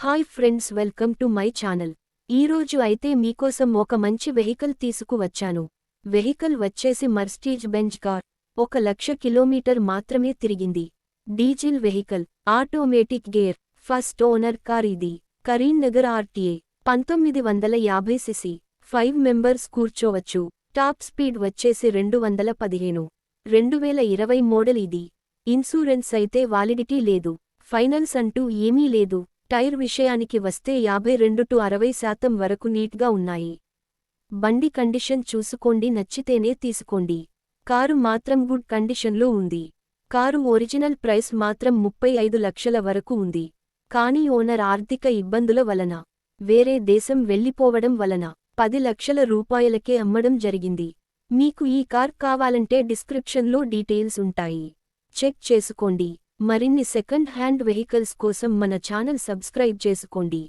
Hi friends, welcome to my channel. ఈరోజు అయితే మీకోసం ఒక మంచి వెహికల్ తీసుకువచ్చాను. వెహికల్ వచ్చేసి మర్సిడీజ్ బెంజ్ కార్. 1,00,000 కిలోమీటర్ మాత్రమే తిరిగింది. Diesel vehicle, automatic gear, first owner car ఇది. కరీంనగర్ ఆర్టీఏ, 1950 సిసి, 5 మెంబర్స్ కూర్చోవచ్చు. టాప్ స్పీడ్ వచ్చేసి 215. 2020 మోడల్ ఇది. ఇన్సూరెన్స్ అయితే వాలిడిటీ లేదు. ఫైనాన్స్ అంటూ ఏమీ లేదు. టైర్ విషయానికి వస్తే 52-60% వరకు నీట్గా ఉన్నాయి. బండి కండిషన్ చూసుకోండి, నచ్చితేనే తీసుకోండి. కారు మాత్రం గుడ్ కండిషన్లో ఉంది. కారు ఒరిజినల్ ప్రైస్ మాత్రం 35 లక్షల వరకు ఉంది. కానీ ఓనర్ ఆర్థిక ఇబ్బందుల వలన, వేరే దేశం వెళ్లిపోవడం వలన 10 లక్షల రూపాయలకే అమ్మడం జరిగింది. మీకు ఈ కార్ కావాలంటే డిస్క్రిప్షన్లో డీటెయిల్స్ ఉంటాయి, చెక్ చేసుకోండి. మరిన్ని సెకండ్ హ్యాండ్ వెహికల్స్ కోసం మన ఛానల్ సబ్స్క్రైబ్ చేసుకోండి.